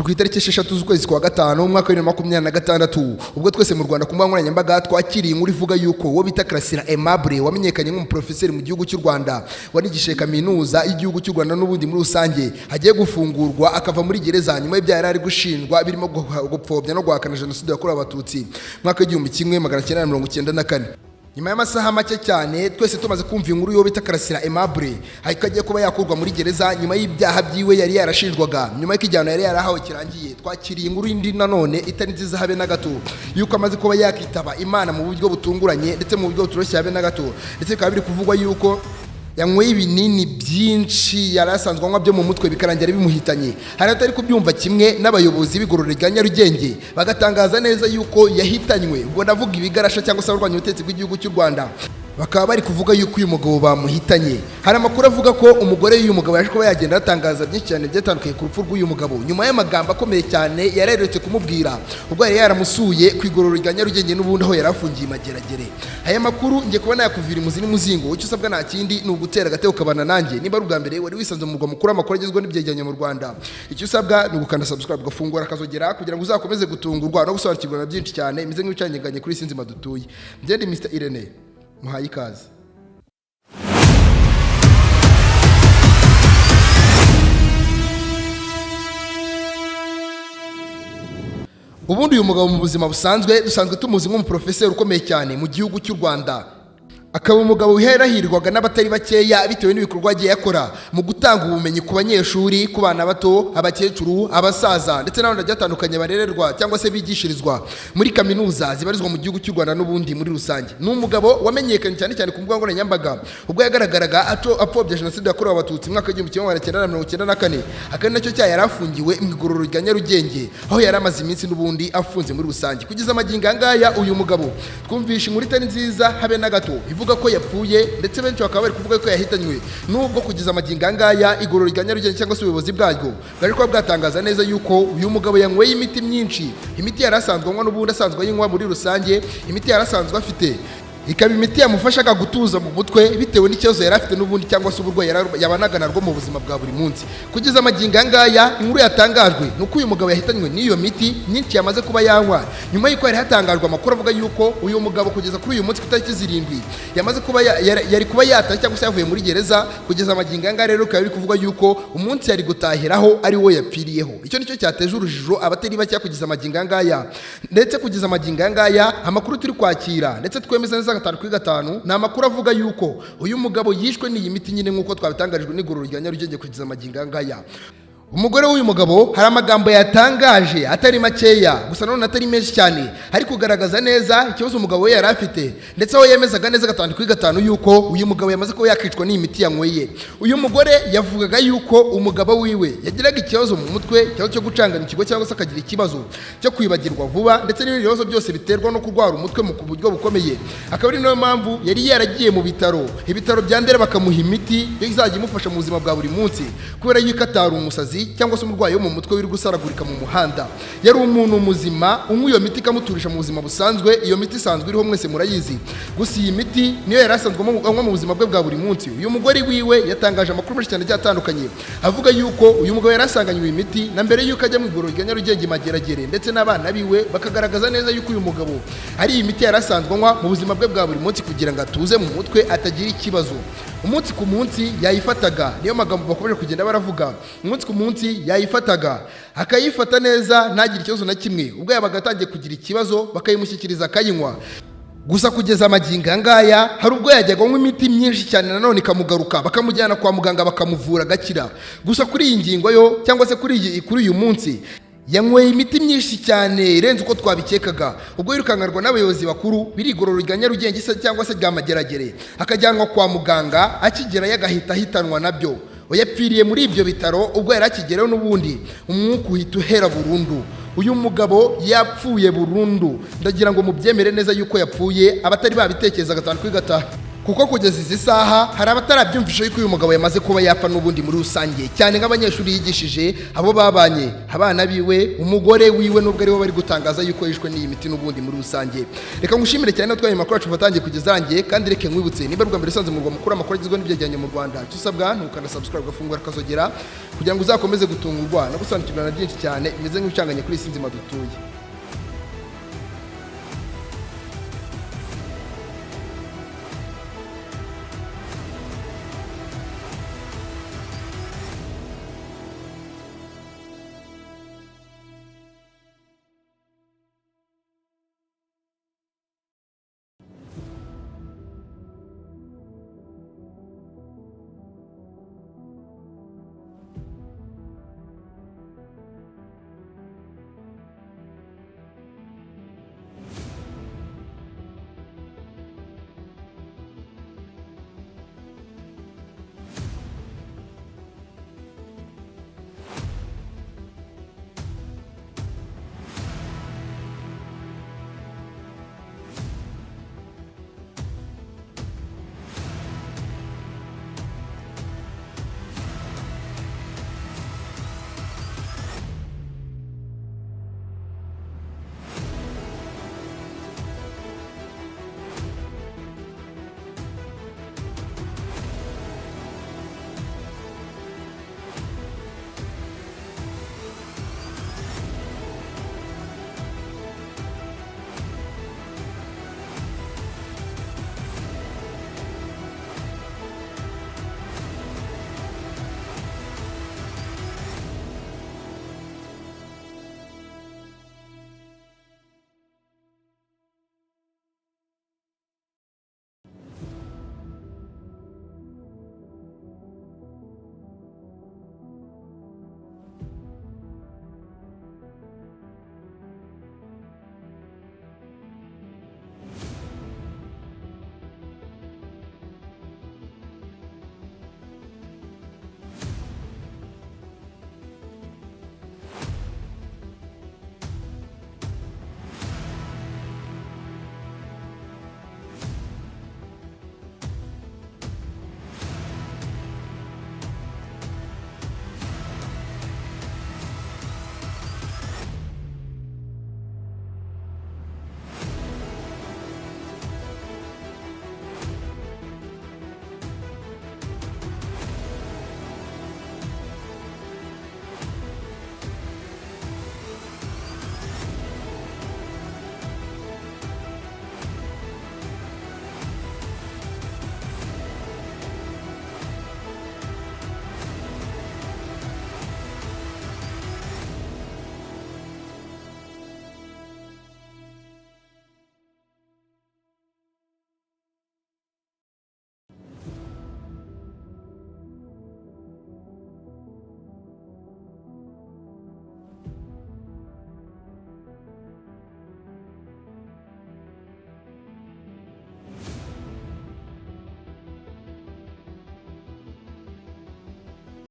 turi ku itariki 6 z'ukwezi kwa gatanu umwaka wa 2026 ubwo twese mu Rwanda ku mbuga nkoranyambaga twakiriye inkuru ivuga yuko wo bita Karasira Aimable wamenyekanye nk'umuprofeseri mu gihugu cy'u Rwanda wanigishe kaminuza y'igihugu cy'u Rwanda n'ubundi muri rusange hagiye gufungurwa akava muri gereza nyuma y'ibyaha yari ari gushinjwa birimo gupfobya no guhakana jenoside yakorewe abatutsi mwaka w'1994. Nyuma y'amasaha make cyane twese tumaze kumva inkuru yo bita Karasira Aimable haikagiye kuba yakurwa muri gereza nyuma y'ibyaha byiwe yari yarashinjwaga nyuma y'ikijyano yari yarahawe kirangiye. Twakiriye inkuru indi nanone itari nziza habe na gato yuko amaze kuba yakitaba Imana mu buryo butunguranye ndetse mu buryo butoroshye habe na gato, ndetse bikaba biri kuvugwa yuko yanyweye ibinini byinshi yarasanzwe anywa byo mu mutwe bikarangira bimuhitanye. Hari atari kubyumva kimwe n'abayobozi b'igororero rya Nyarugenge bagatangaza neza yuko yahitanywe, ubwo ndavuga ibigarasha cyangwa se abarwanya ubutegetsi bw'igihugu cy'u Rwanda bakaba bari kuvuga yuko uyu mugabo bamuhitanye. Hari amakuru avuga ko umugore w'uyu mugabo yaje kuba yagenda atangaza byinshi cyane byatandukanye ku rupfu rw'uyu mugabo nyuma y'amagambo akomeye cyane yareretse kumubwira ubwo yari yaramusuye ku igororero rya Nyarugenge n'ubundi aho yarafungiye mageragere. Aya makuru ngiye kubona yakuvira imuzi n'umuzingo, icyo usabwa nta kindi ni ugutera agateko kabana nanjye. Niba ari ubwa mbere wari wisanze mu murwa mukuru amakuru agezweho n'ibyegeranyo mu Rwanda, icyo usabwa ni ugukanda subscribe ugafungura akazogera kugira ngo uzakomeze gutungurwa no gusobanukirwa na byinshi cyane imize nk'ibicanyeganye kuri Sinzima dutuye. Ngende Mr Irene muhaye ikaze. Ubundi uyu mugabo mu buzima busanzwe dusanzwe tumuzi nk'umuprofeseri ukomeye cyane mu gihugu cy'u Rwanda, akaba umugabo wiherahirwaga n'abatari bakeya bitewe n'ibikorwa agiye yakora mu gutanga ubumenyi ku banyeshuri, ku bana bato, abakecuru, abasaza ndetse n'abandi batandukanye barererwa cyangwa se bigishirizwa muri kaminuza zibarizwa mu gihugu cy'u Rwanda n'ubundi muri rusange. Ni umugabo wamenyekanye cyane cyane ku mbuga nkoranyambaga ubwo yagaragaraga apfobya jenoside yakorewe abatutsi mu mwaka w'1994, akaba nacyo cyaha yari afungiwe mu igororero rya Nyarugenge aho yari amaze iminsi n'ubundi afunze muri rusange. Kugeza amagingo angaya uyu mugabo twumvisha inkuru itari nziza habe na gato ivuga ko yapfuye, ndetse benshi bakaba bari kuvuga ko yahitanywe, nubwo kugeza amagingo angaya igororero rya Nyarugenge cyangwa se ubuyobozi bwaryo bari kuba bwatangaza neza yuko uyu mugabo yanyweye imiti myinshi, imiti yari asanzwe anywa n'ubundi asanzwe ayinywa muri rusange, imiti yari asanzwe afite ikaba imiti yamufashaga gutuza mu mutwe bitewe n'ikibazo yari afite n'ubundi cyangwa se uburwayi yabanaga narwo mu buzima bwa buri munsi. Kugeza amagingo angaya inkuru yatangajwe nuko uyu mugabo yahitanywe n'iyo miti myinshi yamaze kuba yanywa nyuma y'uko yari hatangajwe amakuru avuga yuko uyu mugabo kugeza kuri uyu munsi ku itariki 7 yamaze kuba yari kuba yataye cyangwa se yavuye muri gereza. Kugeza amagingo angaya rero bikaba biri kuvuga yuko umunsi yari gutahiraho ari wo yapfiriyeho. Icyo nicyo cyateje urujijo abatari bake kugeza amagingo angaya, ndetse kugeza amagingo angaya amakuru turi kwakira ndetse twemeza neza gatanu kuri gatanu ni amakuru avuga yuko uyu mugabo yishwe n'iyi miti nyine nk'uko twabitangarijwe n'igororero rya Nyarugenge. Kugeza amagingo angaya umugore w'uyu mugabo hari amagambo yatangaje atari makeya gusa none atari menshi cyane ari kugaragaza neza ikibazo umugabo we yari afite, ndetse aho yemezaga neza gatanu kuri gatanu yuko uyu mugabo yamaze kuba yakicwa n'iyi miti yanyweye. Uyu mugore yavugaga yuko umugabo wiwe yagiraga ikibazo mu mutwe, ikibazo cyo gucanganya ikigo cyangwa se akagira ikibazo cyo kwibagirwa vuba ndetse n'ibindi bibazo byose biterwa no kurwara umutwe mu buryo bukomeye. Akaba ari nayo mpamvu yari yaragiye mu ibitaro bya Ndera bakamuha imiti yo izajya imufasha mu buzima bwa buri munsi, kubera yuko atari umusazi cyangwa se umurwayi wo mu mutwe wiri gusaragurika mu muhanda. Yari umuntu muzima unywa iyo miti ikamuturisha mu buzima busanzwe. Iyo miti isanzwe iriho mwese murayizi, gusa iyi miti niyo yari asanzwe anywa mu buzima bwe bwa buri munsi. Uyu mugore wiwe yatangaje amakuru menshi cyane atandukanye avuga yuko uyu mugabo yari asanganywe iyi miti na mbere yuko ajya mu igororero rya Nyarugenge mageragere, ndetse n'abana biwe bakagaragaza neza yuko uyu mugabo ari iyi miti yari asanzwe anywa mu buzima bwe bwa buri munsi kugira ngo atuze mu mutwe atagira ikibazo. Umunsi ku munsi yayifataga, niyo magambo bakomeje kugenda baravuga. Umunsi ku munsi yayifataga akayifata neza ntagire ikibazo na kimwe, ubwo yabaga atangiye kugira ikibazo bakayimushyikiriza akayinywa. Gusa kugeza amagingo angaya hari ubwo yajyaga anywa imiti myinshi cyane nanone ikamugaruka bakamujyana kwa muganga bakamuvura agakira. Gusa kuri iyi ngingo yo cyangwa se kuri uyu munsi yanyweye imiti myinshi cyane irenze uko twabikekaga, ubwo yirukangarwa n'abayobozi bakuru birigororero rya Nyarugenge cyangwa se rya Mageragere akajyanwa kwa muganga, akigerayo agahita ahitanwa nabyo. Yapfiriye muri ibyo bitaro ubwo yari akigereho n'ubundi umwuka uhita uhera burundu. Uyu mugabo yapfuye burundu, ndagira ngo mubyemere neza yuko yapfuye abatari babitekereza gatanu kuri gatanu. kuko kugeza izi saha hari abatarabyumvisha yuko uyu mugabo yamaze kuba yapfa n'ubundi muri rusange, cyane nk'abanyeshuri yigishije, abo babanye, abana biwe, umugore wiwe nubwo aribo bari gutangaza yuko yishwe n'iyi miti n'ubundi muri rusange. Reka ngushimire cyane natwaye amakuru yacu batangiye kugeza rangiye, kandi reke nkwibutse niba rwa mbere usanze mu Rwanda mukuru amakuru agizwe n'ibyegeranyo mu Rwanda, tusabwa ntukanda subscribe gafungura kazogera kugira ngo uzakomeze gutungurwa no gusobanukirwa na byinshi cyane bimeze nk'ibicanganye kuri isi nzima dutuye.